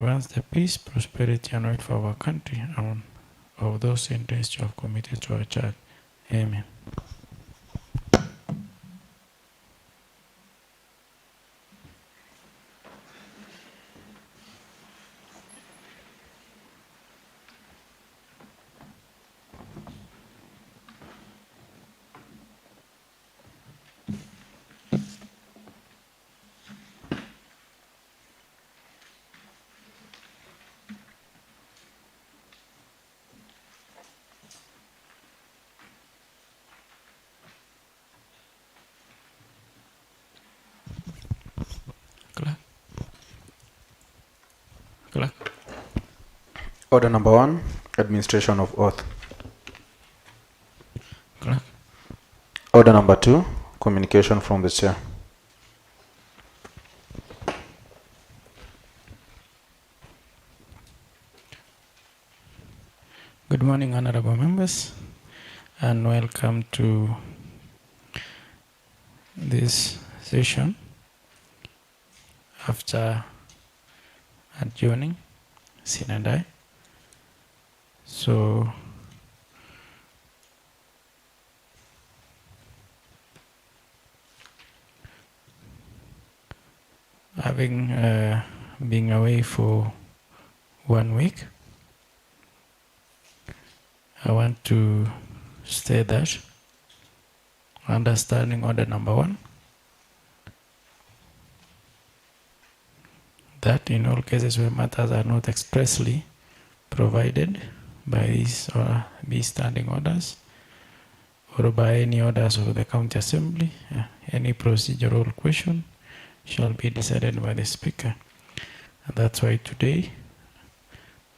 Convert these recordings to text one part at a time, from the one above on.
advance the peace, prosperity, and right for our country and of those interests you have committed to our church. Amen. Clerk. Clerk. Order number 1, administration of oath. Clerk. Order number 2, communication from the chair. Good morning, honorable members, and welcome to this session after adjourning Sinadai. So having been away for 1 week, I want to state that understanding order number 1, that in all cases where matters are not expressly provided by these standing orders or by any orders of the county assembly, any procedural question shall be decided by the speaker. And that's why today,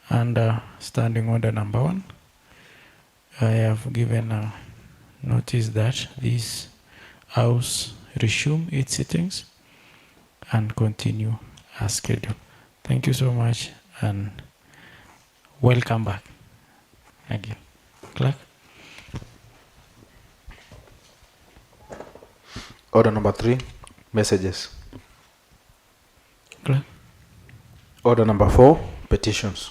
under standing order number 1, I have given a notice that this House resume its sittings and continue as scheduled. Thank you so much and welcome back. Thank you. Clerk. Order number 3, messages. Clerk. Order number 4, petitions.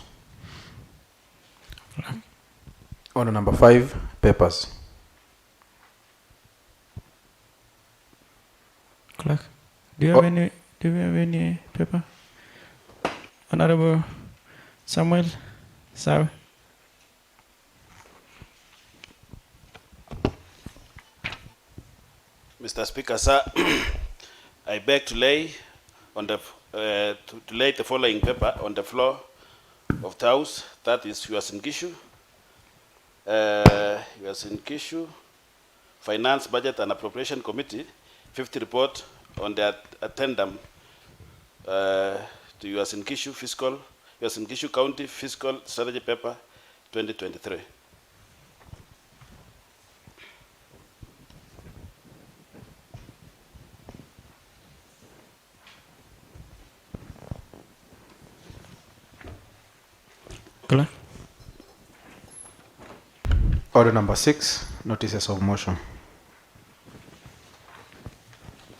Clerk. Order number 5, papers. Clerk. Do you have any paper? Honorable Samuel Sawe. Mr. Speaker, sir, I beg to lay on the to lay the following paper on the floor of the House. That is yours in issue. Yours in issue. Finance, Budget and Appropriation Committee, 50 report on the addendum to yours in issue fiscal, yours in issue county fiscal strategy paper 2023. Clerk. Order number 6, notices of motion.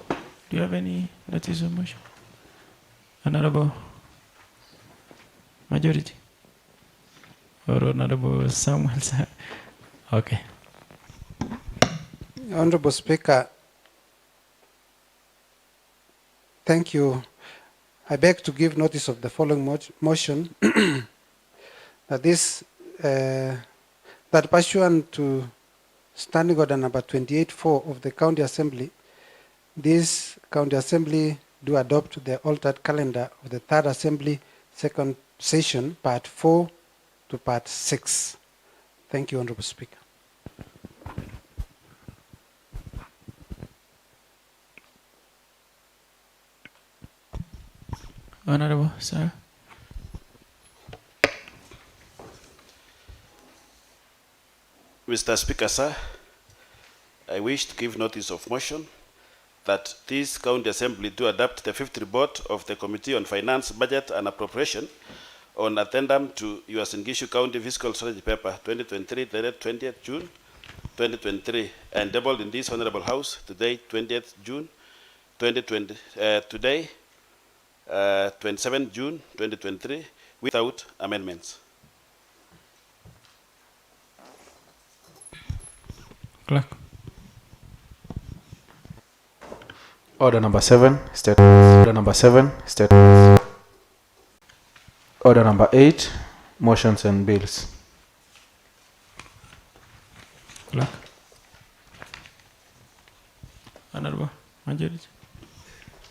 Do you have any notice of motion? Honorable Majority or Honorable Samuel Sawe? Okay. Honorable Speaker, thank you. I beg to give notice of the following motion that that pursuant to Standing Order number 28.4 of the County Assembly, this County Assembly do adopt the altered calendar of the Third Assembly Second Session, Part 4 to Part 6. Thank you, Honorable Speaker. Honorable Sir. Mr. Speaker, sir, I wish to give notice of motion that this County Assembly do adopt the 5th report of the Committee on Finance, Budget and Appropriation on addendum to yours in issue County Fiscal Strategy Paper 2023, dated 20th June 2023, and doubled in this Honorable House today, 20th June 2020. Today, 27 June 2023 without amendments. Clerk. Order number 7, statements. Order number 7, statements. Order number 8, motions and bills. Clerk. Honorable Majority.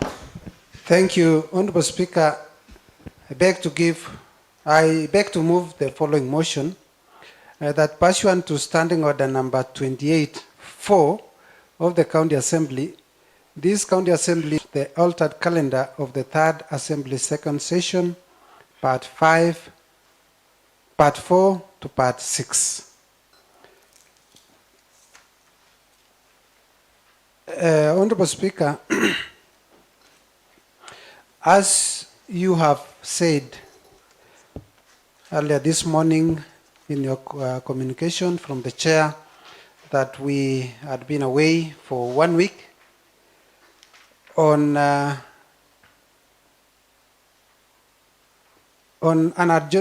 Thank you, Honorable Speaker. I beg to move the following motion that pursuant to Standing Order number 28-4 of the County Assembly, this County Assembly, the altered calendar of the Third Assembly Second Session, Part 5, Part 4 to Part 6. Honorable Speaker, as you have said earlier this morning in your communication from the chair that we had been away for 1 week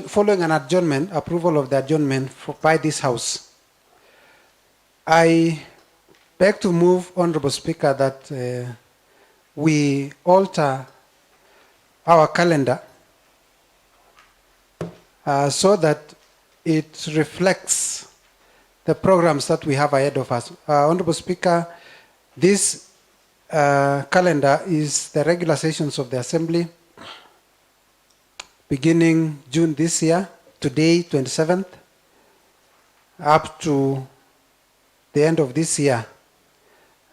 following an adjournment, approval of the adjournment by this House. I beg to move, Honorable Speaker, that we alter our calendar so that it reflects the programs that we have ahead of us. Honorable Speaker, this calendar is the regular sessions of the Assembly beginning June this year, today, 27th, up to the end of this year.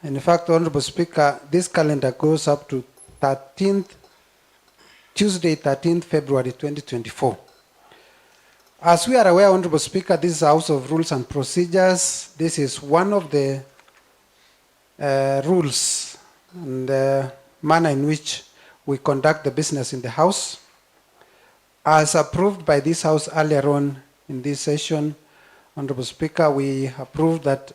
And in fact, Honorable Speaker, this calendar goes up to Tuesday, 13th February 2024. As we are aware, Honorable Speaker, this is House of Rules and Procedures. This is one of the rules and the manner in which we conduct the business in the House. As approved by this House earlier on in this session, Honorable Speaker, we approved that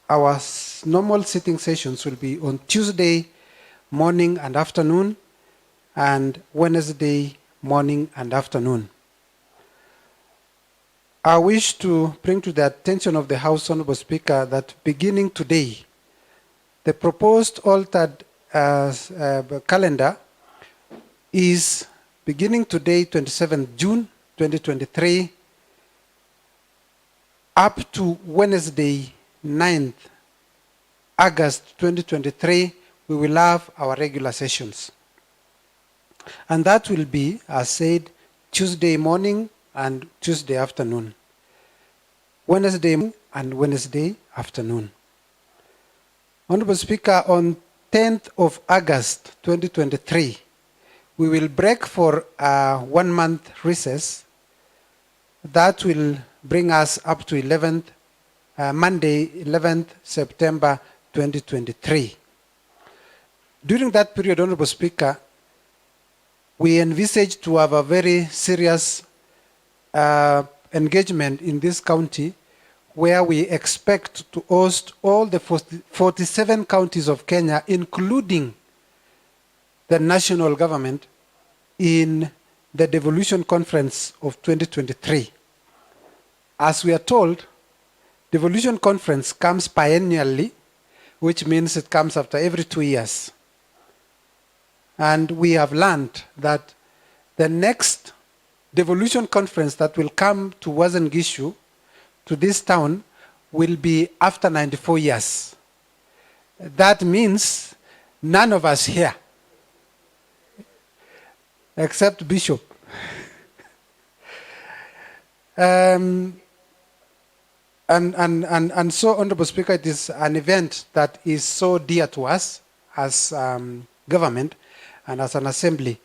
our normal sitting sessions will be on Tuesday morning and afternoon and Wednesday morning and afternoon. I wish to bring to the attention of the House, Honorable Speaker, that beginning today, the proposed altered calendar is beginning today, 27th June 2023, up to Wednesday, 9th August 2023, we will have our regular sessions. And that will be, as said, Tuesday morning and Tuesday afternoon. Wednesday morning and Wednesday afternoon. Honorable Speaker, on 10th of August 2023, we will break for a 1 month recess. That will bring us up to Monday, 11th September 2023. During that period, Honorable Speaker, we envisage to have a very serious engagement in this county where we expect to host all the 47 counties of Kenya, including the national government, in the devolution conference of 2023. As we are told, devolution conference comes biennially, which means it comes after every 2 years. And we have learned that the next devolution conference that will come to Uasin Gishu, to this town, will be after 94 years. That means none of us here, except Bishop. And so, Honorable Speaker, it is an event that is so dear to us as government and as an assembly.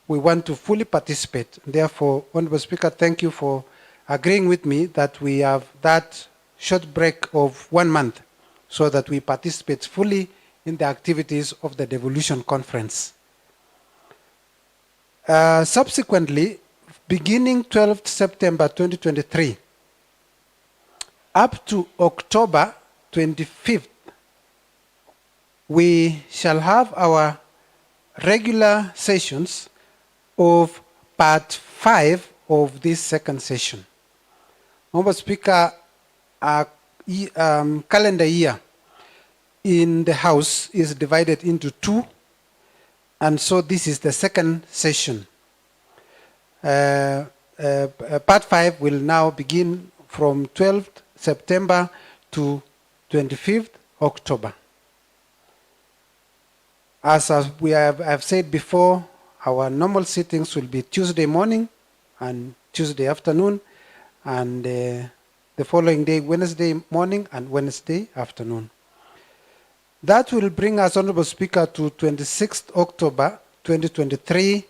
We want to fully participate. Therefore, Honorable Speaker, thank you for agreeing with me that we have that short break of 1 month so that we participate fully in the activities of the devolution conference. Subsequently, beginning 12th September 2023, up to October 25th, we shall have our regular sessions of part 5 of this second session. Honorable Speaker, our calendar year in the House is divided into 2, and so this is the second session. Part 5 will now begin from 12th September to 25th October. As we have said before, our normal sittings will be Tuesday morning and Tuesday afternoon, and the following day, Wednesday morning and Wednesday afternoon. That will bring us, Honorable Speaker, to 26th October 2023.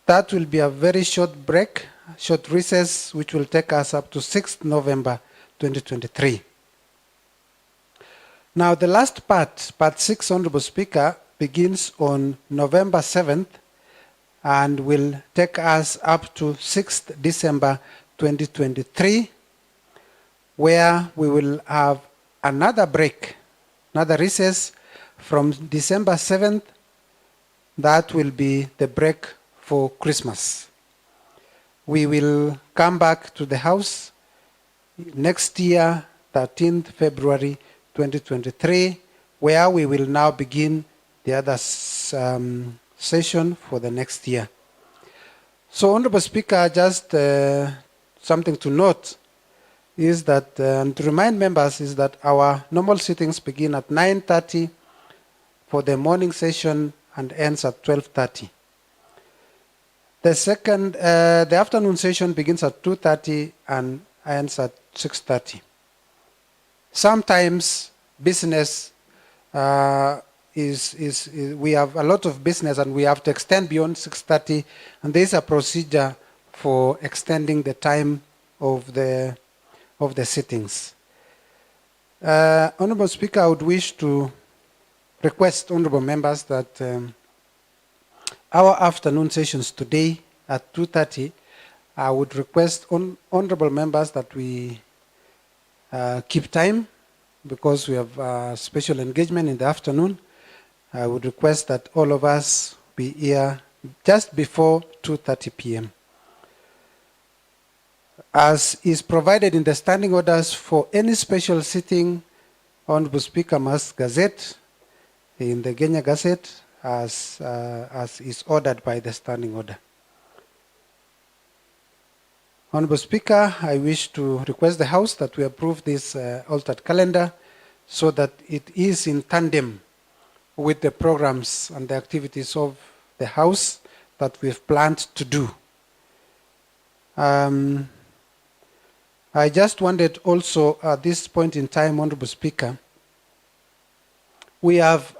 That will be a very short break, short recess, which will take us up to 6th November 2023. Now, the last part, part 6, Honorable Speaker, begins on November 7th and will take us up to 6th December 2023, where we will have another break, another recess from December 7th. That will be the break for Christmas. We will come back to the House next year, 13th February 2023, where we will now begin the other session for the next year. So, Honorable Speaker, just something to note is that, and to remind members, is that our normal sittings begin at 9:30 for the morning session and ends at 12:30. The afternoon session begins at 2:30 and ends at 6:30. Sometimes business we have a lot of business and we have to extend beyond 6:30, and there is a procedure for extending the time of the sittings. Honorable Speaker, I would wish to request honorable members that our afternoon sessions today at 2:30, I would request honorable members that we keep time because we have a special engagement in the afternoon. I would request that all of us be here just before 2:30 p.m. As is provided in the standing orders, for any special sitting, Honorable Speaker must gazette in the Kenya Gazette as is ordered by the standing order. Honorable Speaker, I wish to request the House that we approve this altered calendar so that it is in tandem with the programs and the activities of the House that we've planned to do. I just wanted also at this point in time, Honorable Speaker, we have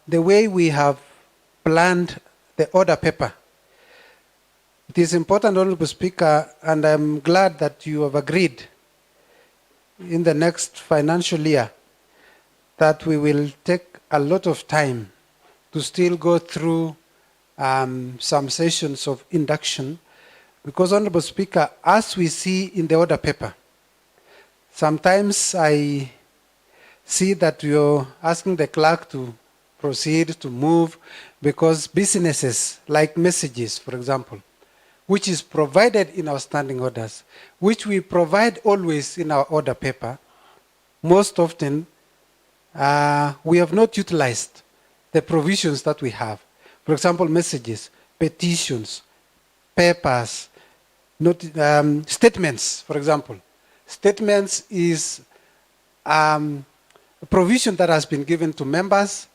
the way we have planned the order paper. It is important, Honorable Speaker, and I'm glad that you have agreed in the next financial year that we will take a lot of time to still go through some sessions of induction, because, Honorable Speaker, as we see in the order paper, sometimes I see that you're asking the clerk to proceed, to move, because businesses like messages, for example, which is provided in our standing orders, which we provide always in our order paper, most often we have not utilized the provisions that we have. For example, messages, petitions, papers, statements, for example. Statements is a provision that has been given to members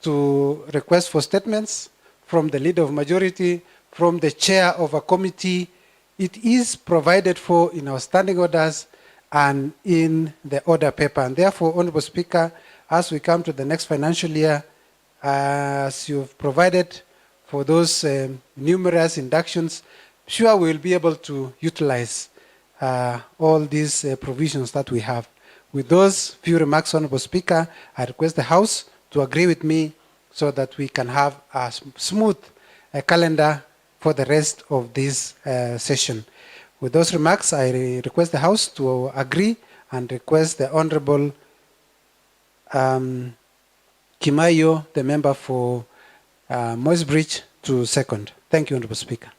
to request for statements from the leader of majority, from the chair of a committee. It is provided for in our standing orders and in the order paper. And therefore, Honorable Speaker, as we come to the next financial year, as you've provided for those numerous inductions, sure we will be able to utilize all these provisions that we have. With those few remarks, Honorable Speaker, I request the House to agree with me so that we can have a smooth calendar for the rest of this session. With those remarks, I request the House to agree and request the Honorable Kimayo, the member for Moisbridge, to second. Thank you, Honorable Speaker.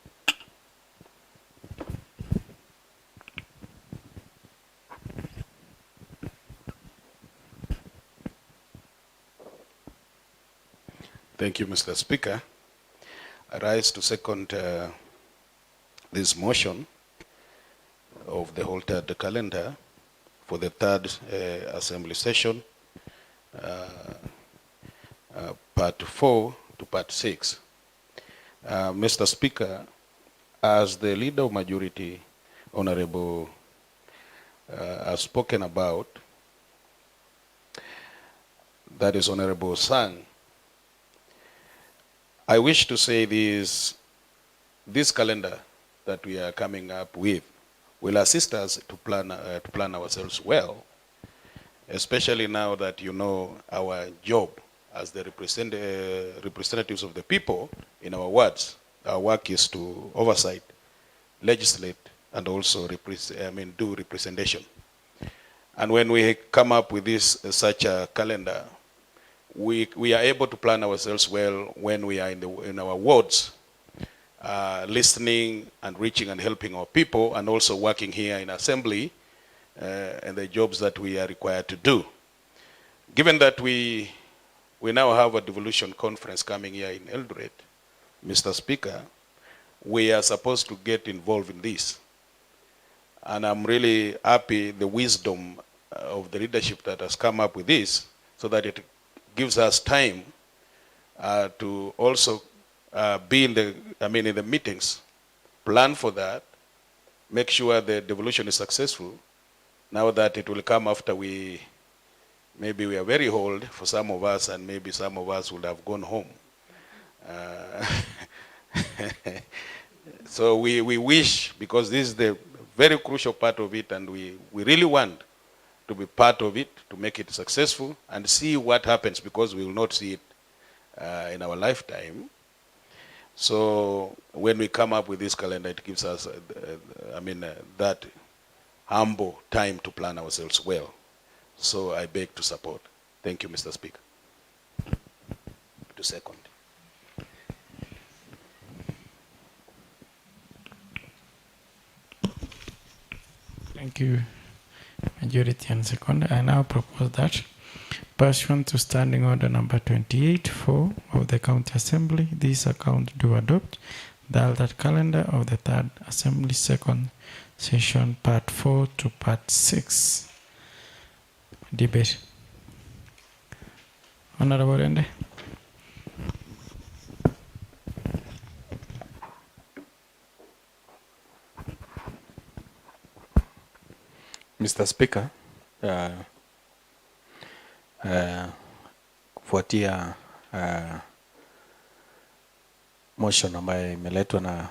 Thank you, Mr. Speaker. I rise to second this motion of the altered calendar for the third assembly session, part 4 to part 6. Mr. Speaker, as the leader of majority, Honorable has spoken about, that is Honorable Sang, I wish to say this calendar that we are coming up with will assist us to plan ourselves well, especially now that you know our job as the representatives of the people in our wards. Our work is to oversight, legislate, and also do representation. And when we come up with this such a calendar, we are able to plan ourselves well when we are in our wards, listening and reaching and helping our people, and also working here in assembly and the jobs that we are required to do. Given that we now have a devolution conference coming here in Eldoret, Mr. Speaker, we are supposed to get involved in this. And I'm really happy the wisdom of the leadership that has come up with this, so that it gives us time to also be in the meetings, plan for that, make sure the devolution is successful. Now that it will come after maybe we are very old for some of us, and maybe some of us would have gone home. So we wish, because this is the very crucial part of it, and we really want to be part of it, to make it successful, and see what happens, because we will not see it in our lifetime. So when we come up with this calendar, it gives us, that humble time to plan ourselves well. So I beg to support. Thank you, Mr. Speaker. To second. Thank you, majority and second. I now propose that, pursuant to Standing Order number 28-4 of the County Assembly, this account do adopt the altered calendar of the third Assembly second session, part 4 to part 6. Debate. Honorable Rende. Mr. Speaker, kufuatia motion ambayo imeletwa na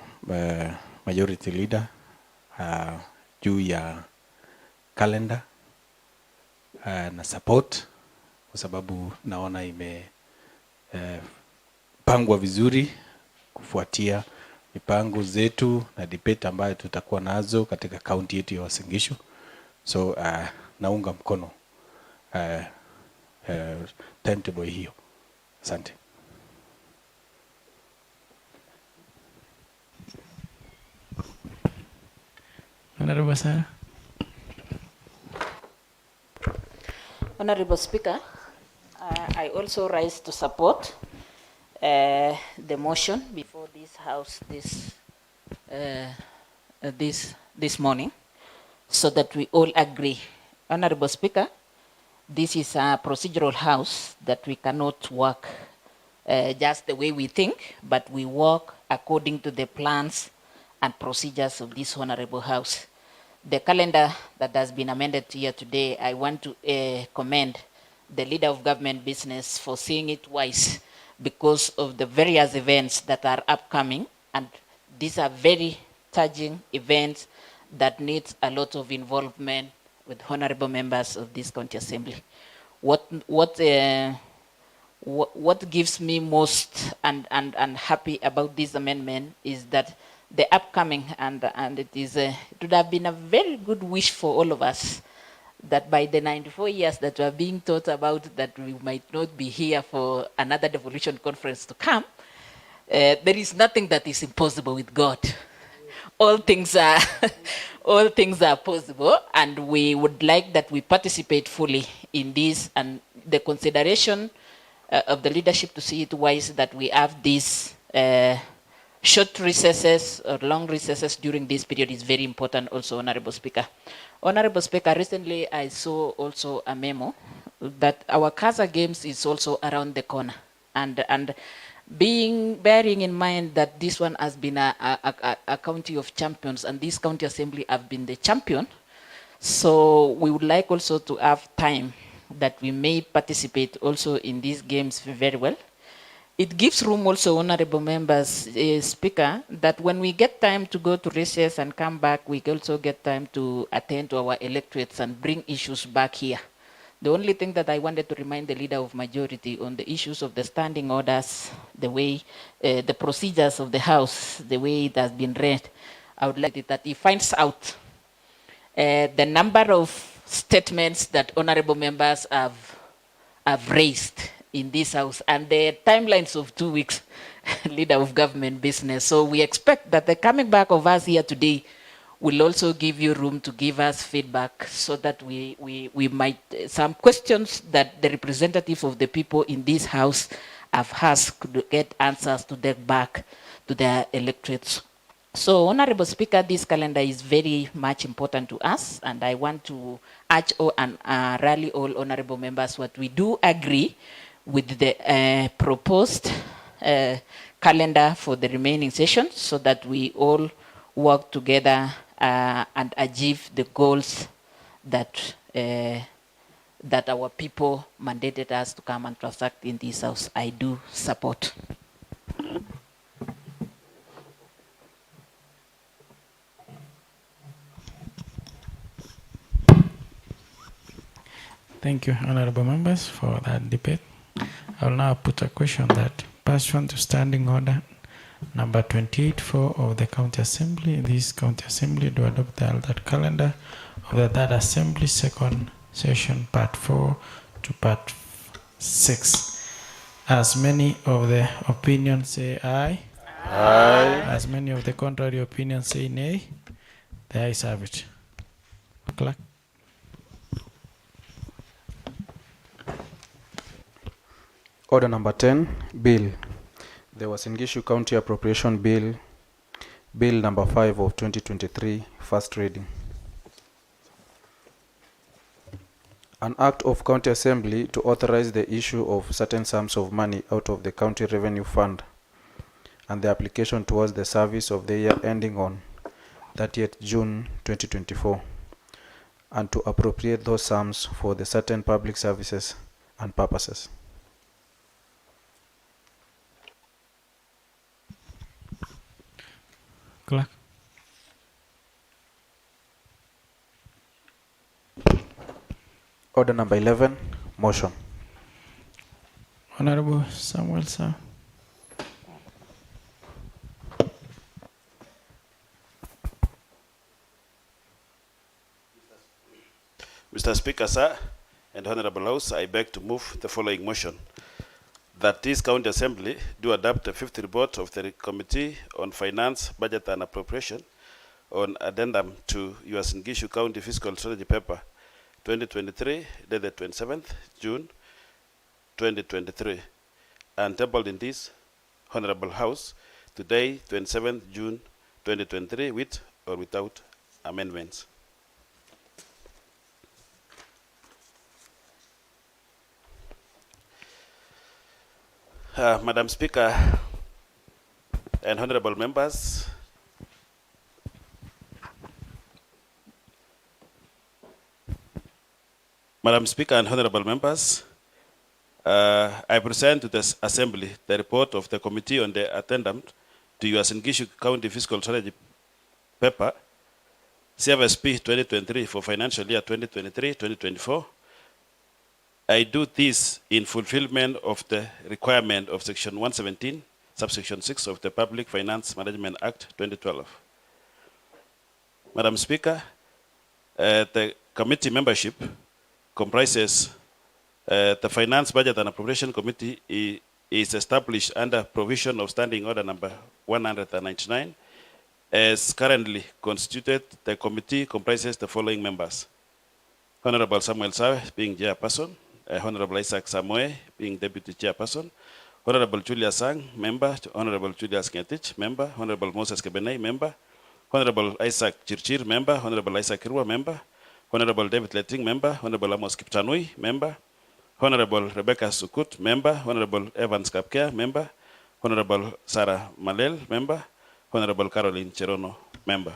majority leader juu ya calendar na support, kwa sababu naona pangwa vizuri kufuatia mipango zetu na debate ambayo tutakuwa nazo katika county yetu ya Uasin Gishu. So naunga mkono timetable hiyo. Asante. Honorable Sarah. Honorable Speaker, I also rise to support the motion before this House this morning, so that we all agree. Honorable Speaker, this is a procedural House that we cannot work just the way we think, but we work according to the plans and procedures of this Honorable House. The calendar that has been amended here today, I want to commend the leader of government business for seeing it wise, because of the various events that are upcoming, and these are very touching events that need a lot of involvement with honorable members of this county assembly. What gives me most and happy about this amendment is that the upcoming, and it would have been a very good wish for all of us that by the 94 years that we are being taught about, that we might not be here for another devolution conference to come, there is nothing that is impossible with God. All things are all things are possible, and we would like that we participate fully in this, and the consideration of the leadership to see it wise that we have these short recesses or long recesses during this period is very important also, Honorable Speaker. Honorable Speaker, recently I saw also a memo that our CASA Games is also around the corner, and bearing in mind that this one has been a county of champions, and this county assembly have been the champion, so we would like also to have time that we may participate also in these games very well. It gives room also, honorable members, Speaker, that when we get time to go to recess and come back, we also get time to attend to our electorates and bring issues back here. The only thing that I wanted to remind the leader of majority on the issues of the standing orders, the way, the procedures of the House, the way it has been read, I would like that he finds out the number of statements that honorable members have raised in this House and the timelines of 2 weeks, leader of government business. So we expect that the coming back of us here today will also give you room to give us feedback so that we might, some questions that the representatives of the people in this House have asked could get answers to their back to their electorates. So, Honorable Speaker, this calendar is very much important to us, and I want to urge and rally all honorable members what we do agree with the proposed calendar for the remaining session so that we all work together and achieve the goals that that our people mandated us to come and transact in this House. I do support. Thank you, honorable members, for that debate. I will now put a question that, pursuant to standing order number 28.4 of the County Assembly, this County Assembly do adopt the altered calendar of the Third Assembly, second session, part 4 to part 6. As many of the opinions say aye. Aye. As many of the contrary opinions say nay. The ayes have it. Clerk. Order number 10, Bill. The Uasin Gishu County Appropriation Bill, Bill number 5 of 2023, first reading. An act of County Assembly to authorize the issue of certain sums of money out of the County Revenue Fund and the application towards the service of the year ending on 30th June 2024, and to appropriate those sums for the certain public services and purposes. Clerk. Order number 11, motion. Honorable Samuel, sir. Mr. Speaker, sir, and Honorable House, I beg to move the following motion. That this County Assembly do adopt the fifth report of the Committee on Finance, Budget and Appropriation on addendum to Uasin Gishu County Fiscal Strategy Paper 2023, dated 27th June 2023, and tabled in this Honorable House today, 27th June 2023, with or without amendments. Madam Speaker and honorable members, Madam Speaker and honorable members, I present to this Assembly the report of the Committee on the addendum to Uasin Gishu County Fiscal Strategy Paper, CFSP 2023 for financial year 2023-2024. I do this in fulfillment of the requirement of Section 117, subsection 6 of the Public Finance Management Act 2012. Madam Speaker, the committee membership comprises the Finance, Budget and Appropriation Committee is established under provision of Standing Order number 199. As currently constituted, the committee comprises the following members. Honorable Samuel Sawe being chairperson, Honorable Isaac Samoe being deputy chairperson, Honorable Julia Sang, member, Honorable Julius Ngetich, member, Honorable Moses Kebenei, member, Honorable Isaac Chirchir, member, Honorable Isaac Kirwa, member, Honorable David Letting, member, Honorable Amos Kiptanui, member, Honorable Rebecca Sukut, member, Honorable Evans Kapkea, member, Honorable Sarah Malel, member, Honorable Caroline Cherono, member.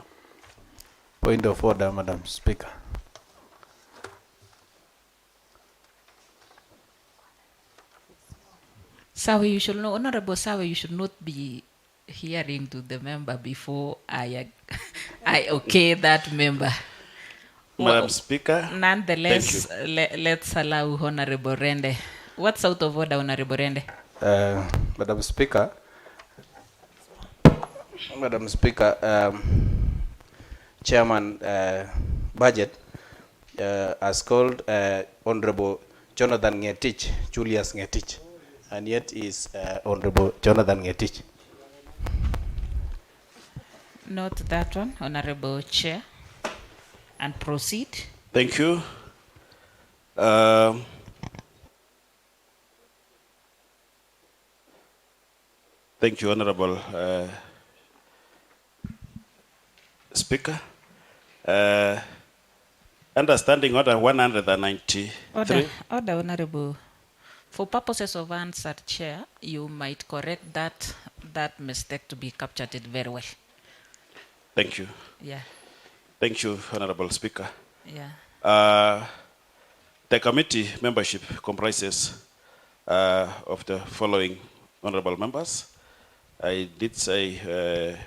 Point of order, Madam Speaker. Sawe, you should know, Honorable Sawe, you should not be hearing to the member before I okay that member. Madam Speaker. Nonetheless, let's allow Honorable Rende. What's out of order, Honorable Rende? Madam Speaker, Chairman Budget has called Honorable Jonathan Ngetich, Julius Ngetich, and yet is Honorable Jonathan Ngetich. Note that one, Honorable Chair, and proceed. Thank you. Thank you, Honorable Speaker. Understanding Order 193. Order, Honorable. For purposes of answer, Chair, you might correct that mistake to be captured it very well. Thank you. Yeah. Thank you, Honorable Speaker. Yeah. The committee membership comprises of the following honorable members. I did say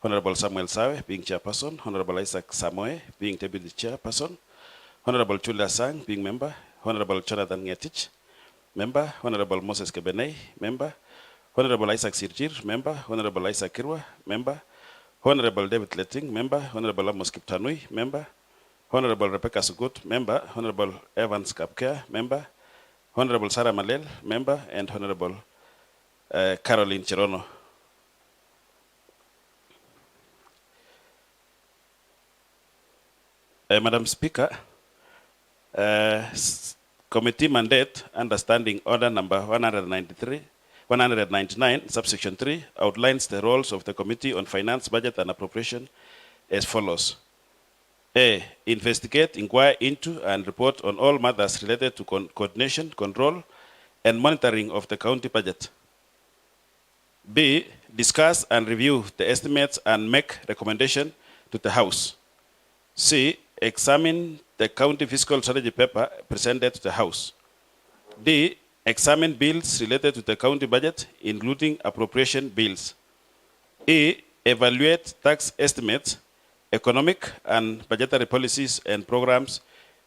Honorable Samuel Sawe being chairperson, Honorable Isaac Samoe being deputy chairperson, Honorable Julia Sang being member, Honorable Jonathan Ngetich, member, Honorable Moses Kebenei, member, Honorable Isaac Sirjir, member, Honorable Isaac Kirwa, member, Honorable David Letting, member, Honorable Amos Kiptanui, member, Honorable Rebecca Sugut, member, Honorable Evans Kapkea, member, Honorable Sarah Malel, member, and Honorable Caroline Cherono. Madam Speaker, committee mandate understanding order number 199, subsection 3, outlines the roles of the Committee on Finance, Budget and Appropriation as follows. A, investigate, inquire into, and report on all matters related to coordination, control, and monitoring of the county budget. B, discuss and review the estimates and make recommendation to the House. C, examine the county fiscal strategy paper presented to the House. D, examine bills related to the county budget, including appropriation bills. E, evaluate tax estimates, economic and budgetary policies and programs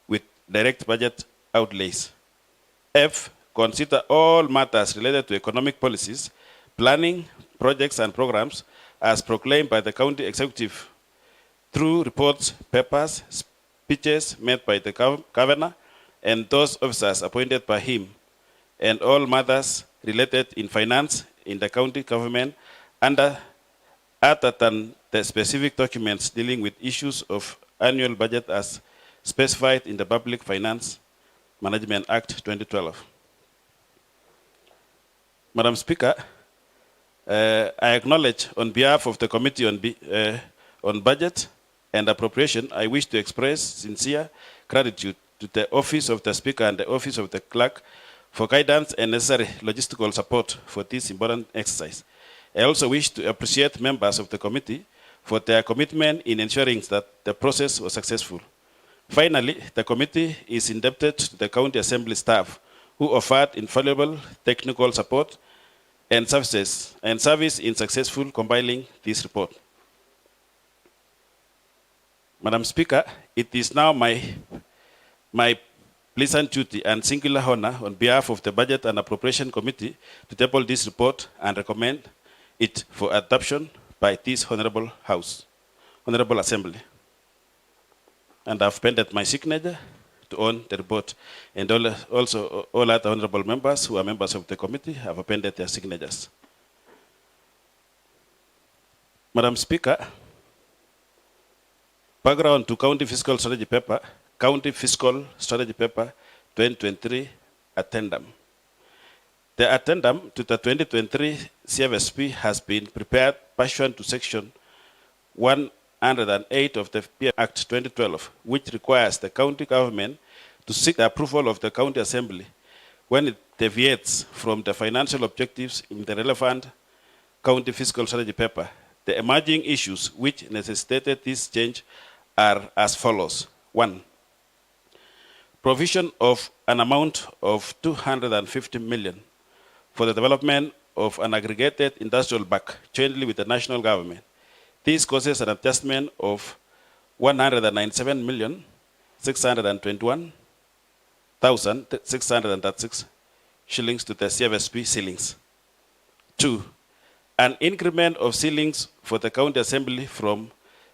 with direct budget outlays. F, consider all matters related to economic policies, planning, projects and programs as proclaimed by the county executive through reports, papers, speeches made by the governor and those officers appointed by him, and all matters related in finance in the county government other than the specific documents dealing with issues of annual budget as specified in the Public Finance Management Act 2012. Madam Speaker, I acknowledge on behalf of the Committee on Budget and Appropriation, I wish to express sincere gratitude to the Office of the Speaker and the Office of the Clerk for guidance and necessary logistical support for this important exercise. I also wish to appreciate members of the committee for their commitment in ensuring that the process was successful. Finally, the committee is indebted to the County Assembly staff who offered invaluable technical support and service in successful compiling this report. Madam Speaker, it is now my pleasant duty and singular honor on behalf of the Budget and Appropriation Committee to table this report and recommend it for adoption by this Honorable House, Honorable Assembly. And I've pended my signature to own the report. And also all other honorable members who are members of the committee have appended their signatures. Madam Speaker, background to County Fiscal Strategy Paper, 2023 addendum. The addendum to the 2023 CFSP has been prepared pursuant to section 108 of the PM Act 2012, which requires the county government to seek the approval of the county assembly when it deviates from the financial objectives in the relevant county fiscal strategy paper. The emerging issues which necessitated this change are as follows. 1. Provision of an amount of 250 million for the development of an aggregated industrial park jointly with the national government. This causes an adjustment of 197,621,636 shillings to the CFSP ceilings. 2. An increment of ceilings for the county assembly from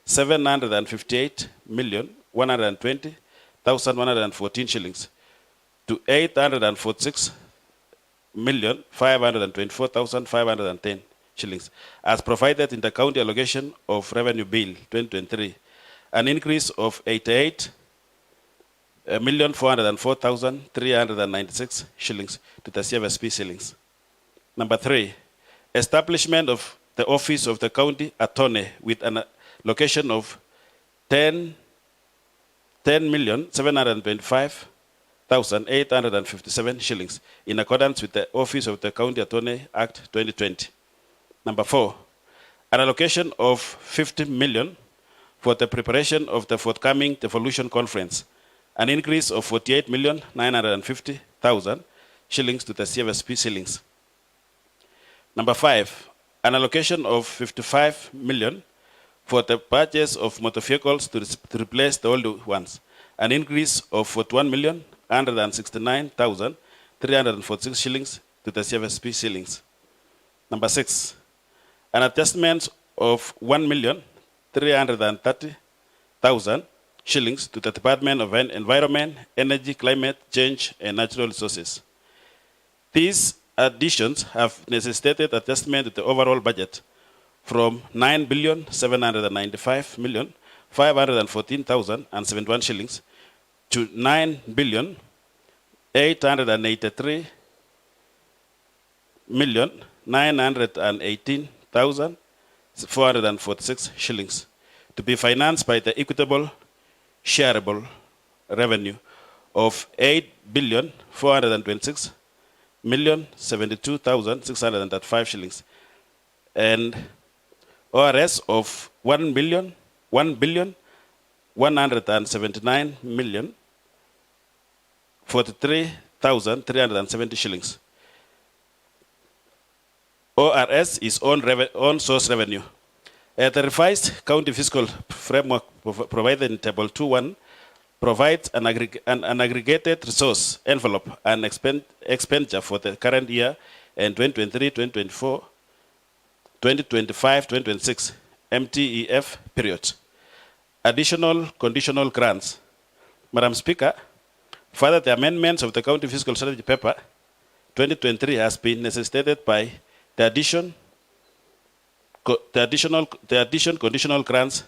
758,120,114 shillings to 846,524,510 shillings, as provided in the County Allocation of Revenue Bill 2023, an increase of 88,404,396 shillings to the CFSP ceilings. Number 3, establishment of the office of the county attorney with an allocation of 10,725,857 shillings in accordance with the Office of the County Attorney Act 2020. Number 4, an allocation of 50 million for the preparation of the forthcoming devolution conference, an increase of 48,950,000 shillings to the CFSP ceilings. Number 5, an allocation of 55 million for the purchase of motor vehicles to replace the older ones, an increase of 41,169,346 shillings to the CFSP ceilings. Number 6, an adjustment of 1,330,000 shillings to the Department of Environment, Energy, Climate Change, and Natural Resources. These additions have necessitated adjustment to the overall budget from 9,795,514,071 shillings to 9,803,918,446 shillings to be financed by the equitable shareable revenue of 8,426,072,605 shillings and ORS of 1,179,043,370 shillings. ORS is own source revenue. The revised county fiscal framework provided in Table 2.1 provides an aggregated resource envelope and expenditure for the current year and 2023-2024, 2025-2026 MTEF period. Additional conditional grants. Madam Speaker, further the amendments of the County Fiscal Strategy Paper 2023 has been necessitated by the addition conditional grants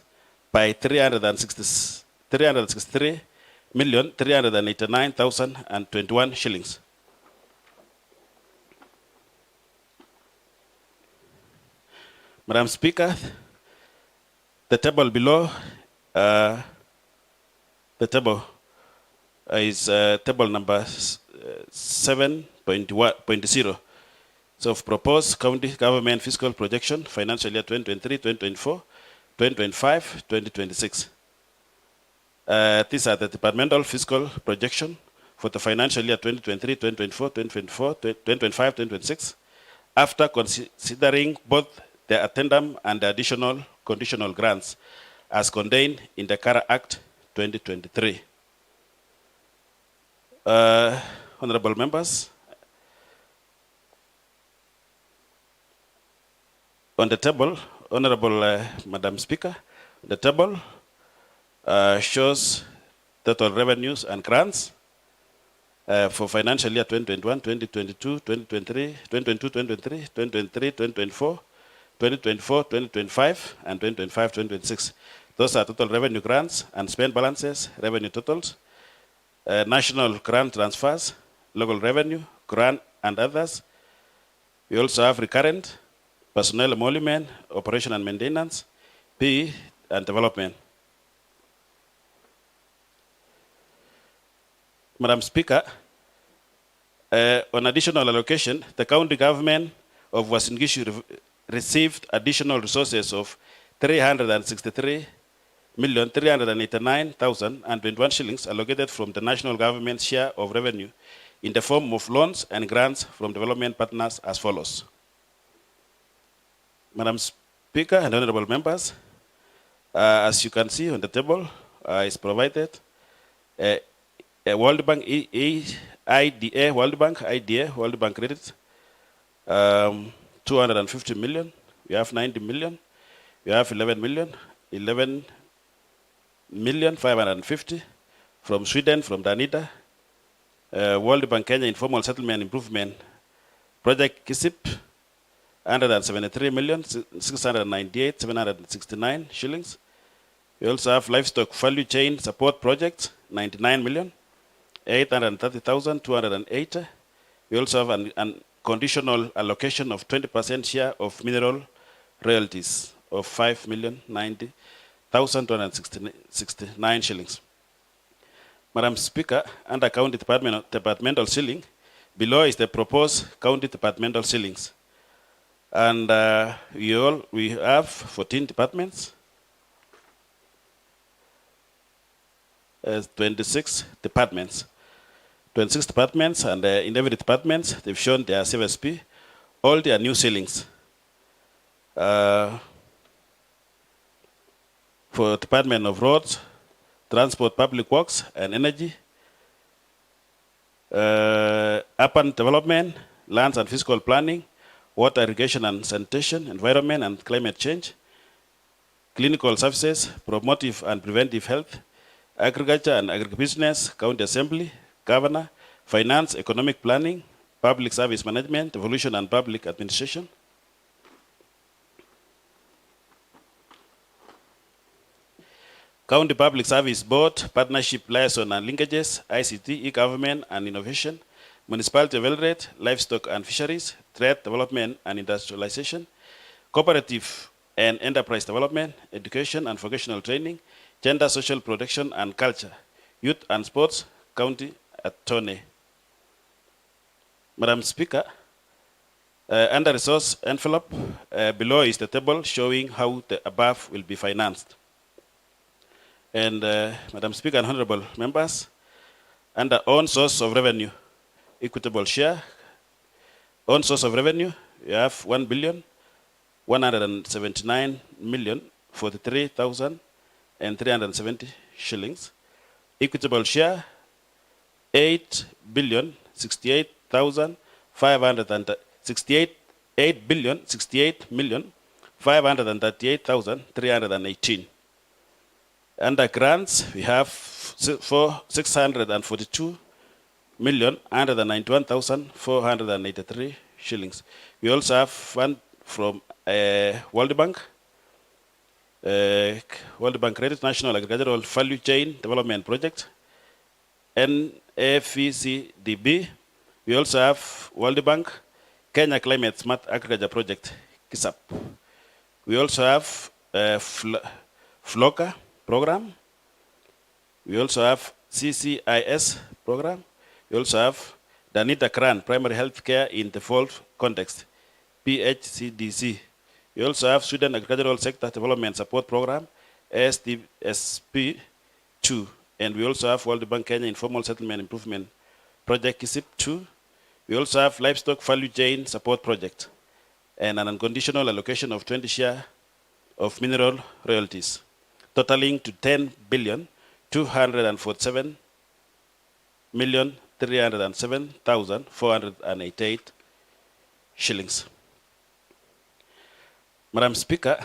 by 363,389,021 shillings. Madam Speaker, the table below, is table number 7.0. So of proposed county government fiscal projection, financial year 2023-2024, 2025-2026. These are the departmental fiscal projection for the financial year 2023-2024, 2025-2026, after considering both the addendum and the additional conditional grants as contained in the CARA Act 2023. Honorable members, on the table, Honorable Madam Speaker, the table shows total revenues and grants for financial year 2021, 2022, 2023, 2022, 2023, 2023, 2024, 2024, 2025, and 2025, 2026. Those are total revenue grants and spend balances, revenue totals, national grant transfers, local revenue, grant, and others. We also have recurrent, personnel emolument, operation and maintenance, PE, and development. Madam Speaker, on additional allocation, the county government of Uasin Gishu received additional resources of 363,389,021 shillings allocated from the national government share of revenue in the form of loans and grants from development partners as follows. Madam Speaker and honorable members, as you can see on the table, is provided a World Bank IDA, World Bank credit, 250 million. We have 90 million. We have 11 million 550 from Sweden, from Danida. World Bank Kenya Informal Settlement Improvement Project KISIP, 173,698,769 shillings. We also have Livestock Value Chain Support Project, 99,830,280. We also have an conditional allocation of 20% share of mineral royalties of 5,090,269 shillings. Madam Speaker, under county departmental ceiling, below is the proposed county departmental ceilings. And we have 14 departments, 26 departments. 26 departments, and in every department, they've shown their CFSP, all their new ceilings. For Department of Roads, Transport, Public Works, and Energy, Urban Development, Lands and Fiscal Planning, Water, Irrigation and Sanitation, Environment and Climate Change, Clinical Services, Promotive and Preventive Health, Agriculture and Agribusiness, County Assembly, Governor, Finance, Economic Planning, Public Service Management, Devolution and Public Administration. County Public Service Board, Partnership Liaison and Linkages, ICT, E-Government and Innovation, Municipality of Eldoret, Livestock and Fisheries, Trade Development and Industrialization, Cooperative and Enterprise Development, Education and Vocational Training, Gender, Social Protection and Culture, Youth and Sports, County Attorney. Madam Speaker, under resource envelope, below is the table showing how the above will be financed. And Madam Speaker and honorable members, under own source of revenue, equitable share, own source of revenue, we have 1,179,043,370 shillings. Equitable share, 8,068,538,318. Under grants, we have 642,191,483 shillings. We also have fund from World Bank Credit National Agricultural Value Chain Development Project, NAFCDB. We also have World Bank Kenya Climate Smart Agriculture Project, KISAP. We also have FLOCA program. We also have CCIS program. We also have Danita CRAN, Primary Health Care in Default Context, PHCDC. We also have Student Agricultural Sector Development Support Program, SDSP2. And we also have World Bank Kenya Informal Settlement Improvement Project, KISIP2. We also have Livestock Value Chain Support Project, and an unconditional allocation of 20 share of mineral royalties, totaling to 10,247,307,488 shillings. Madam Speaker,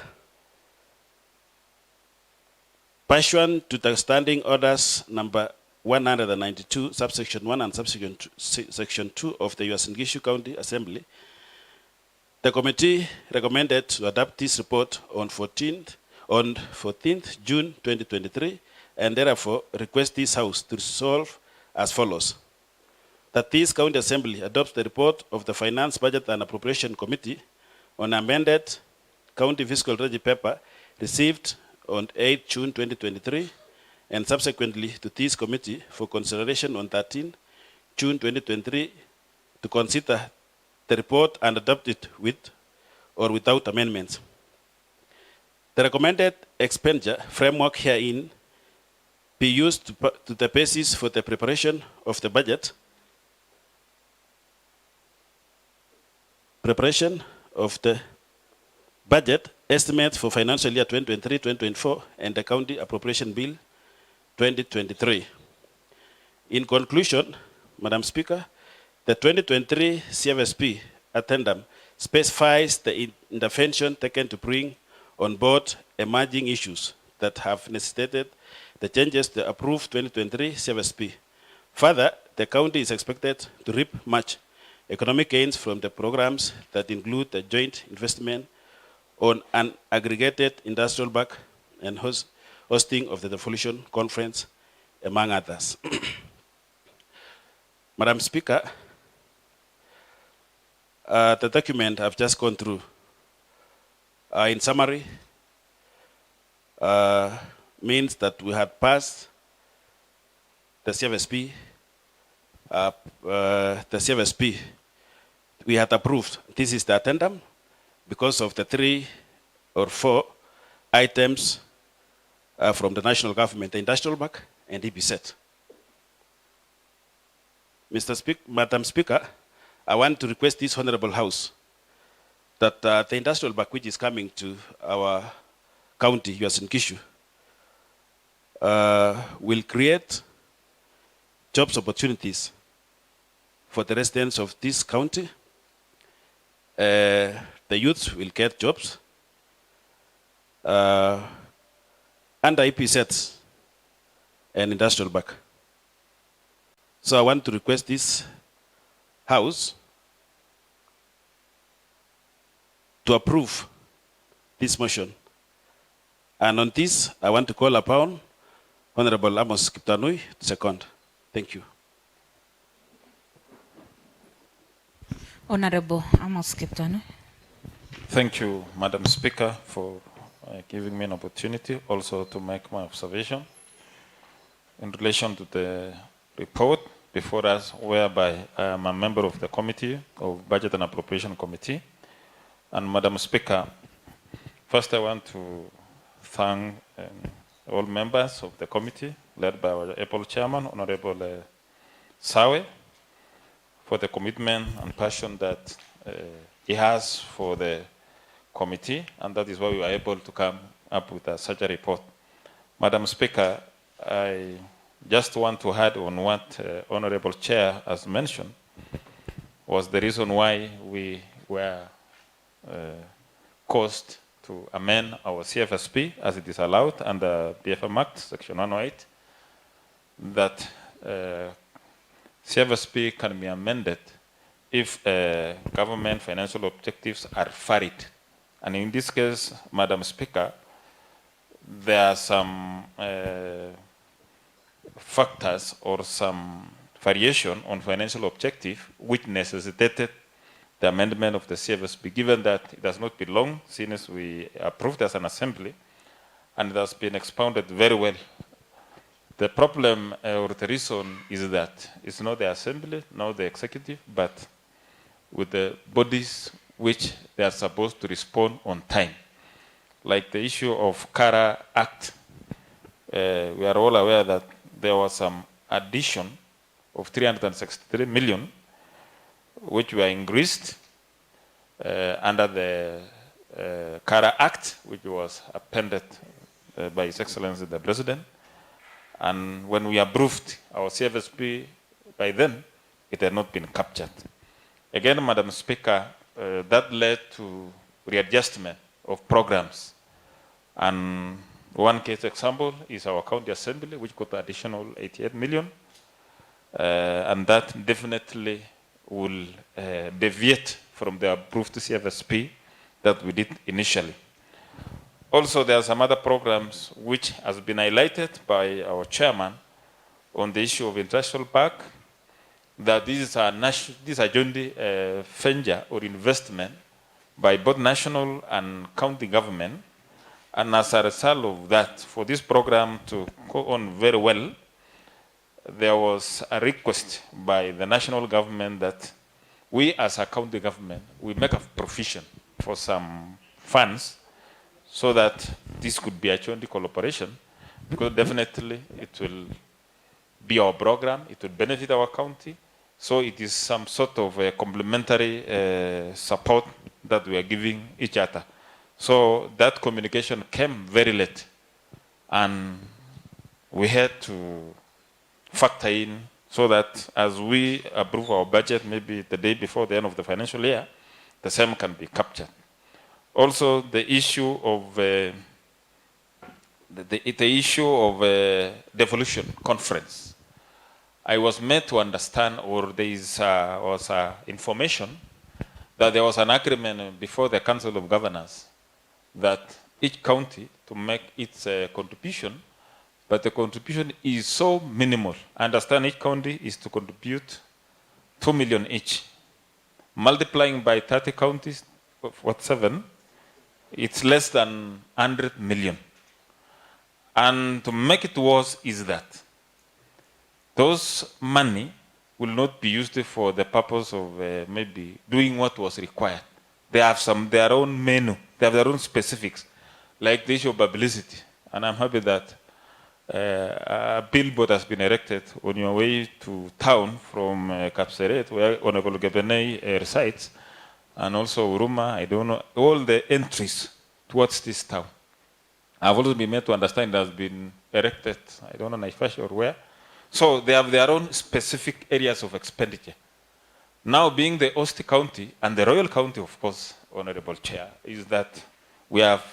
Pursuant to the standing orders number 192, subsection 1 and subsection section 2 of the Uasin Gishu County Assembly, the committee recommended to adopt this report on 14th June 2023, and therefore request this House to resolve as follows: that this County Assembly adopts the report of the Finance, Budget and Appropriation Committee on amended County Fiscal Regi paper received on 8 June 2023, and subsequently to this committee for consideration on 13 June 2023, to consider the report and adopt it with or without amendments. The recommended expenditure framework herein be used to the basis for the preparation of the budget, estimate for financial year 2023-2024, and the County Appropriation Bill 2023. In conclusion, Madam Speaker, the 2023 CFSP addendum specifies the intervention taken to bring on board emerging issues that have necessitated the changes to the approved 2023 CFSP. Further, the county is expected to reap much economic gains from the programs that include the joint investment on an aggregated industrial park and hosting of the devolution conference, among others. Madam Speaker, the document I've just gone through, in summary, means that we had passed the CFSP, we had approved. This is the addendum because of the 3 or 4 items from the national government, the industrial park and EBZ. Madam Speaker, I want to request this Honorable House that the industrial park which is coming to our county, Uasin Gishu, will create jobs opportunities for the residents of this county. The youth will get jobs under EPZ and industrial park. So I want to request this House to approve this motion. And on this, I want to call upon Honorable Amos Kiptanui to second. Thank you. Honorable Amos Kiptanui. Thank you, Madam Speaker, for giving me an opportunity also to make my observation in relation to the report before us, whereby I am a member of the Committee of Budget and Appropriation Committee. And Madam Speaker, first I want to thank all members of the committee, led by our able chairman, Honorable Sawe, for the commitment and passion that he has for the committee, and that is why we are able to come up with such a report. Madam Speaker, I just want to add on what Honorable Chair has mentioned was the reason why we were caused to amend our CFSP as it is allowed under BFM Act, Section 108, that CFSP can be amended if government financial objectives are varied. And in this case, Madam Speaker, there are some factors or some variation on financial objective which necessitated the amendment of the CFSP, given that it has not been long since we approved as an assembly, and it has been expounded very well. The problem or the reason is that it's not the assembly, not the executive, but with the bodies which they are supposed to respond on time. Like the issue of CARA Act, we are all aware that there was some addition of 363 million, which were increased under the CARA Act, which was appended by His Excellency the President. And when we approved our CFSP by then, it had not been captured. Again, Madam Speaker, that led to readjustment of programs. And One case example is our county assembly, which got additional 88 million. And that definitely will deviate from the approved CFSP that we did initially. Also, there are some other programs which has been highlighted by our chairman on the issue of industrial park, that these are jointly venture or investment by both national and county government. And as a result of that, for this program to go on very well, there was a request by the national government that we as a county government, we make a provision for some funds so that this could be a joint collaboration, because definitely it will be our program, it will benefit our county. So it is some sort of a complementary support that we are giving each other. So that communication came very late, and we had to factor in so that as we approve our budget, maybe the day before the end of the financial year, the same can be captured. Also, the issue of devolution conference. I was made to understand, or there was information that there was an agreement before the Council of Governors that each county to make its contribution, but the contribution is so minimal. I understand each county is to contribute 2 million each. Multiplying by 30 counties, what 7, it's less than 100 million. And to make it worse is that those money will not be used for the purpose of maybe doing what was required. They have their own menu, they have their own specifics, like the issue of publicity. And I'm happy that a billboard has been erected on your way to town from Kapseret, where Honorable Gabenei resides, and also Uruma, I don't know, all the entries towards this town. I've also been made to understand it has been erected, I don't know, Naifash or where. So they have their own specific areas of expenditure. Now, being the Osti County and the Royal County, of course, Honorable Chair, is that we have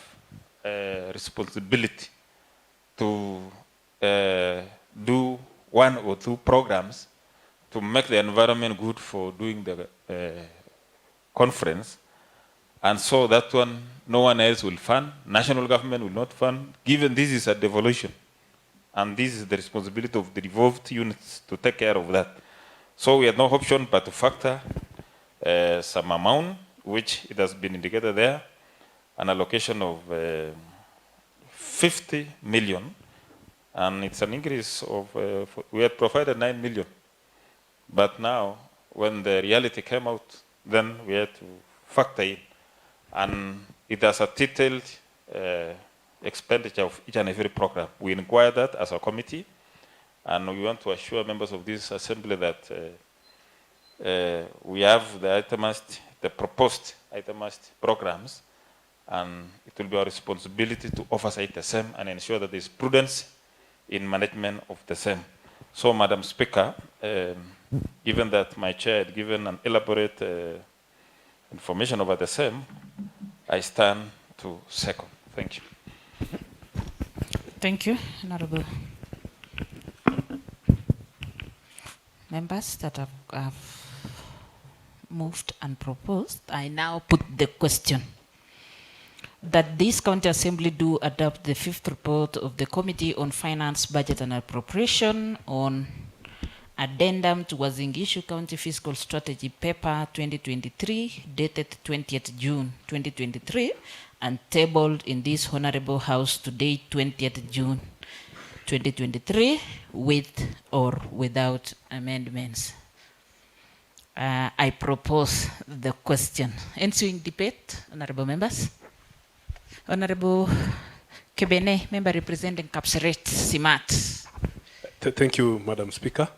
a responsibility to do 1 or 2 programs to make the environment good for doing the conference. And so that one, no one else will fund, national government will not fund, given this is a devolution. And this is the responsibility of the devolved units to take care of that. So we had no option but to factor some amount, which it has been indicated there, an allocation of 50 million. And it's an increase of, we had provided 9 million. But now, when the reality came out, then we had to factor in. And it has a detailed expenditure of each and every program. We inquire that as a committee, and we want to assure members of this assembly that we have the proposed itemized programs, and it will be our responsibility to oversight the same and ensure that there is prudence in management of the same. So, Madam Speaker, given that my chair had given an elaborate information about the same, I stand to second. Thank you. Thank you, Honorable. Members that have moved and proposed, I now put the question that this County Assembly do adopt the 5th report of the Committee on Finance, Budget and Appropriation on addendum to Wazingishu County Fiscal Strategy Paper 2023, dated 20th June 2023, and tabled in this Honorable House today, 20th June 2023, with or without amendments. I propose the question. Ensuing debate, Honorable Members. Honorable Kebene, Member representing Kapseret, Simat. Thank you, Madam Speaker.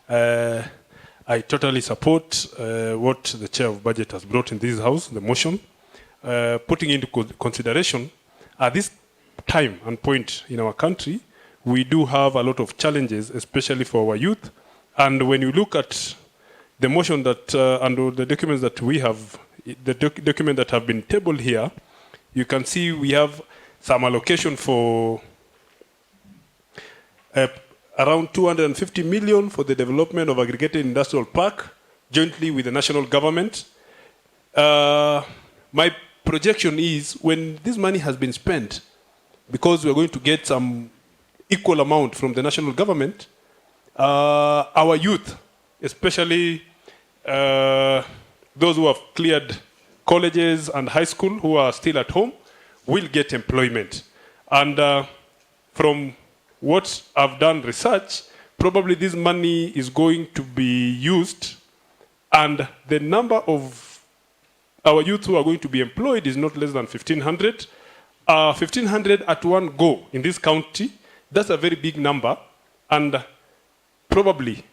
I totally support what the Chair of Budget has brought in this House, the motion, putting into consideration at this time and point in our country, we do have a lot of challenges, especially for our youth. And when you look at the motion that, and the documents that we have, the document that have been tabled here, you can see we have some allocation for around 250 million for the development of aggregated industrial park, jointly with the national government. My projection is when this money has been spent, because we're going to get some equal amount from the national government, our youth, especially those who have cleared colleges and high school who are still at home, will get employment. And from what I've done research, probably this money is going to be used, and the number of our youth who are going to be employed is not less than 1,500. 1,500 at one go in this county, that's a very big number, and probably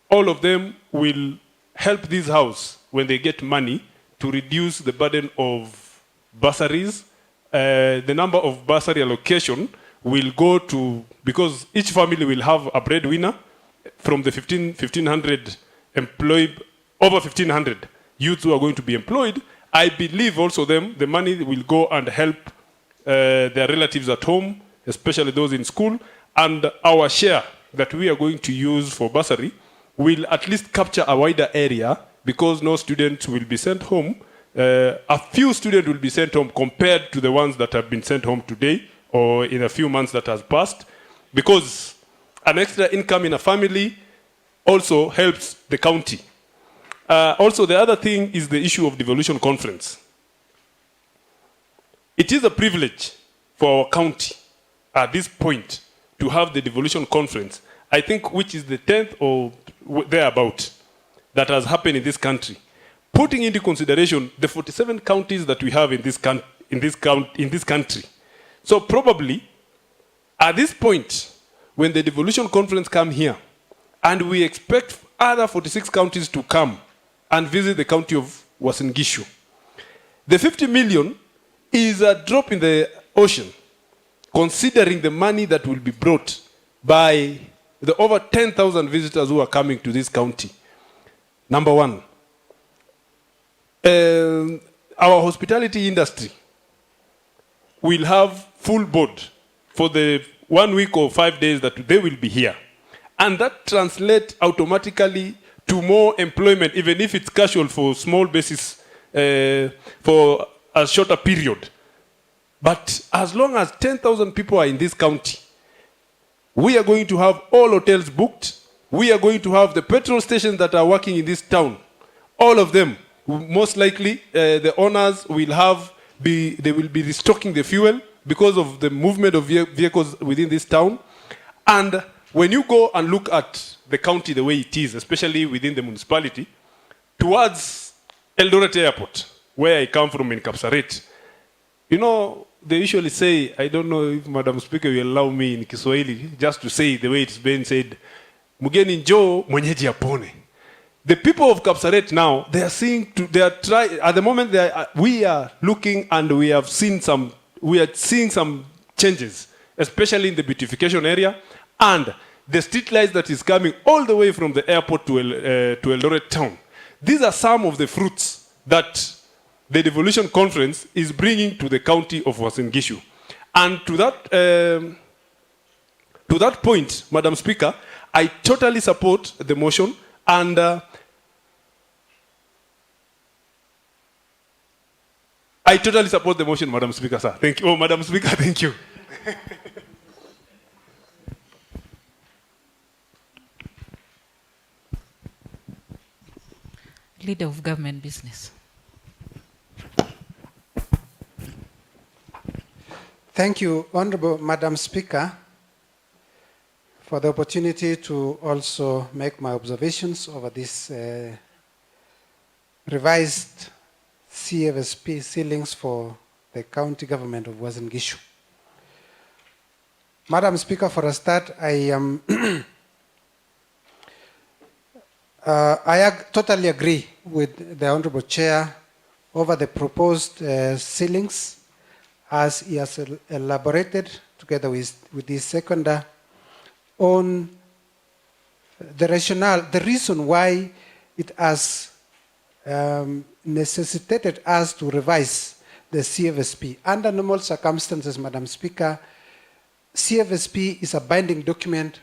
all of them will help this house when they get money to reduce the burden of bursaries. The number of bursary allocation will go to, because each family will have a breadwinner from the 1,500 employed, over 1,500 youths who are going to be employed. I believe also the money will go and help their relatives at home, especially those in school, and our share that we are going to use for bursary will at least capture a wider area, because no student will be sent home. A few students will be sent home compared to the ones that have been sent home today or in a few months that has passed, because an extra income in a family also helps the county. Also, the other thing is the issue of devolution conference. It is a privilege for our county at this point to have the devolution conference, I think, which is the 10th or thereabout that has happened in this country, putting into consideration the 47 counties that we have in this country. So probably at this point, when the devolution conference come here, and we expect other 46 counties to come and visit the county of Uasin Gishu, the 50 million is a drop in the ocean, considering the money that will be brought by the over 10,000 visitors who are coming to this county. Number one, our hospitality industry will have full board for the 1 week or 5 days that they will be here. And that translates automatically to more employment, even if it's casual for small basis, for a shorter period. But as long as 10,000 people are in this county, we are going to have all hotels booked. We are going to have the petrol stations that are working in this town. All of them, most likely, the owners will they will be restocking the fuel because of the movement of vehicles within this town. And when you go and look at the county the way it is, especially within the municipality, towards Eldoret Airport, where I come from in Kapsaret, you know, they usually say, I don't know if Madam Speaker will allow me in Kiswahili, just to say the way it's been said, Mugeni njoo mwenyeji apone. The people of Kapsaret now, they are seeing, at the moment we are looking and we are seeing some changes, especially in the beautification area, and the street lights that is coming all the way from the airport to Eldoret town. These are some of the fruits that the devolution conference is bringing to the county of Uasin Gishu. And to that point, Madam Speaker, I totally support the motion, and I totally support the motion, Madam Speaker, sir. Thank you. Oh, Madam Speaker, thank you. Leader of Government Business. Thank you, Honorable Madam Speaker, for the opportunity to also make my observations over this revised CFSP ceilings for the county government of Uasin Gishu. Madam Speaker, for a start, I totally agree with the Honorable Chair over the proposed ceilings as he has elaborated together with the seconder on the rationale, the reason why it has necessitated us to revise the CFSP. Under normal circumstances, Madam Speaker, CFSP is a binding document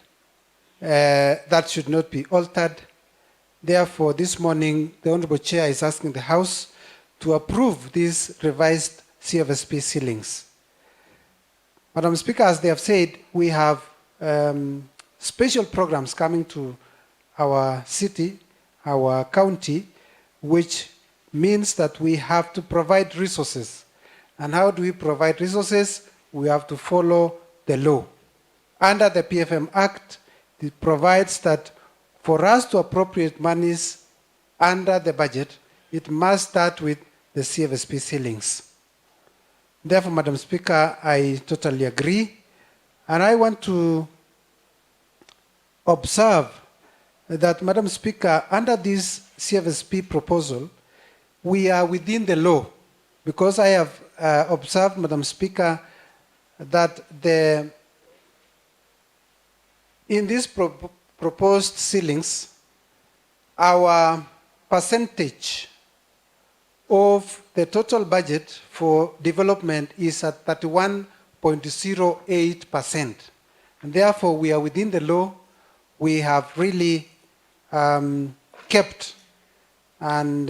that should not be altered. Therefore, this morning, the Honorable Chair is asking the House to approve these revised CFSP ceilings. Madam Speaker, as they have said, we have special programs coming to our city, our county, which means that we have to provide resources. And how do we provide resources? We have to follow the law. Under the PFM Act, it provides that for us to appropriate monies under the budget, it must start with the CFSP ceilings. Therefore, Madam Speaker, I totally agree. And I want to observe that, Madam Speaker, under this CFSP proposal, we are within the law, because I have observed, Madam Speaker, that in these proposed ceilings, our percentage of the total budget for development is at 31.08%. And therefore, we are within the law. We have really kept and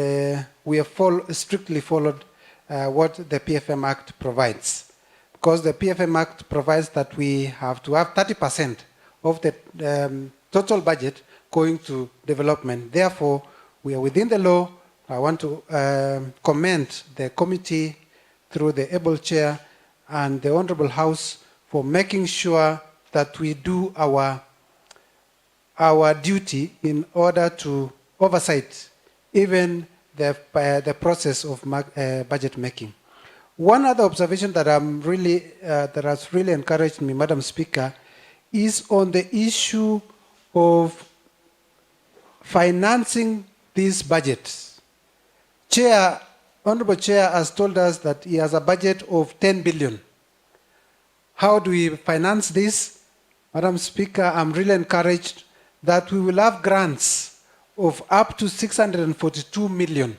we have strictly followed what the PFM Act provides. Because the PFM Act provides that we have to have 30% of the total budget going to development. Therefore, we are within the law. I want to commend the committee through the able chair and the Honorable House for making sure that we do our duty in order to oversight even the process of budget making. One other observation that that has really encouraged me, Madam Speaker, is on the issue of financing these budgets. Honorable Chair has told us that he has a budget of 10 billion. How do we finance this? Madam Speaker, I'm really encouraged that we will have grants of up to 642 million.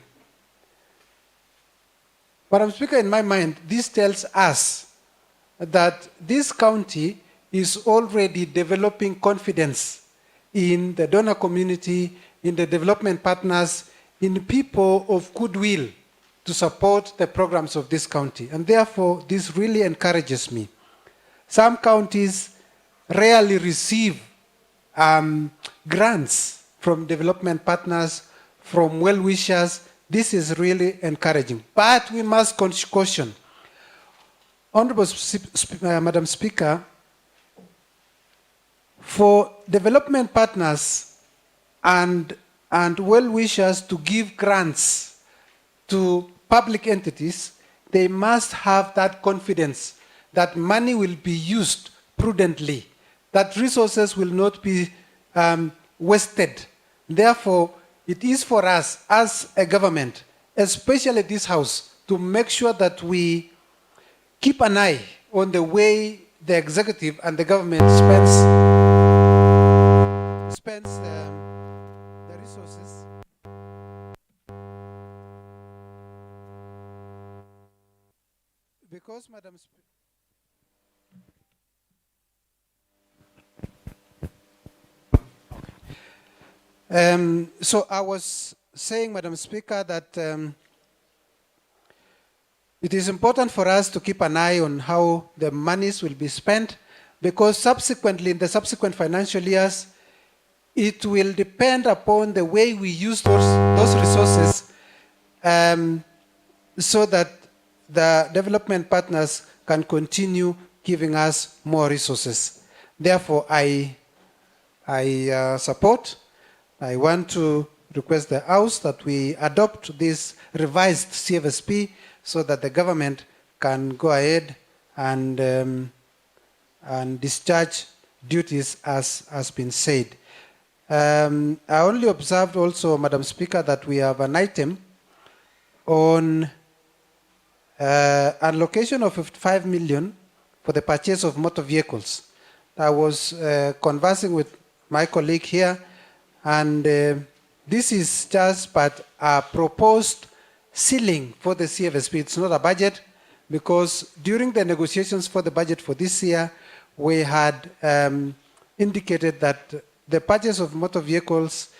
Madam Speaker, in my mind, this tells us that this county is already developing confidence in the donor community, in the development partners, in people of goodwill to support the programs of this county. And therefore, this really encourages me. Some counties rarely receive grants from development partners, from well-wishers. This is really encouraging. But we must caution. Honorable Madam Speaker, for development partners and well-wishers to give grants to public entities, they must have that confidence that money will be used prudently, that resources will not be wasted. Therefore, it is for us as a government, especially this House, to make sure that we keep an eye on the way the executive and the government spends the resources. Because, Madam Speaker, so I was saying, Madam Speaker, that it is important for us to keep an eye on how the monies will be spent, because subsequently, in the subsequent financial years, it will depend upon the way we use those resources so that the development partners can continue giving us more resources. Therefore, I support. I want to request the House that we adopt this revised CFSP so that the government can go ahead and discharge duties as has been said. I only observed also, Madam Speaker, that we have an item on allocation of 55 million for the purchase of motor vehicles. I was conversing with my colleague here, and this is just but a proposed ceiling for the CFSP. It's not a budget, because during the negotiations for the budget for this year, we had indicated that the purchase of motor vehicles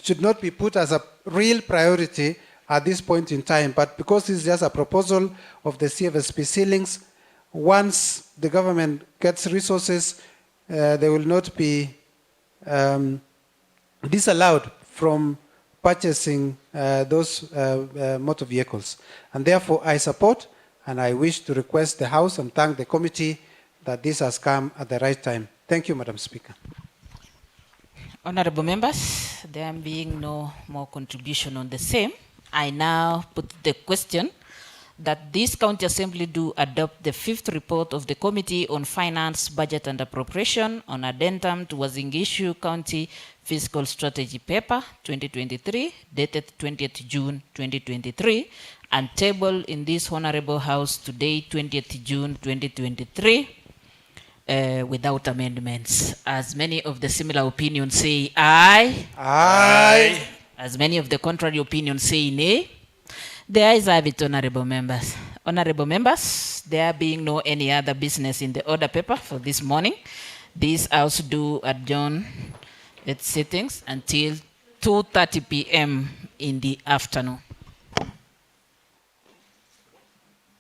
should not be put as a real priority at this point in time, but because it's just a proposal of the CFSP ceilings, once the government gets resources, they will not be disallowed from purchasing those motor vehicles. And therefore, I support and I wish to request the House and thank the committee that this has come at the right time. Thank you, Madam Speaker. Honorable members, there being no more contribution on the same, I now put the question that this County Assembly do adopt the 5th report of the Committee on Finance, Budget and Appropriation on addendum to Wazingishu County Fiscal Strategy Paper 2023, dated 20th June 2023, and table in this Honorable House today, 20th June 2023, without amendments. As many of the similar opinions say aye. Aye. As many of the contrary opinions say nay. The ayes have it, honorable members. Honorable members, there being no any other business in the order paper for this morning, this House do adjourn its sittings until 2:30 p.m. in the afternoon.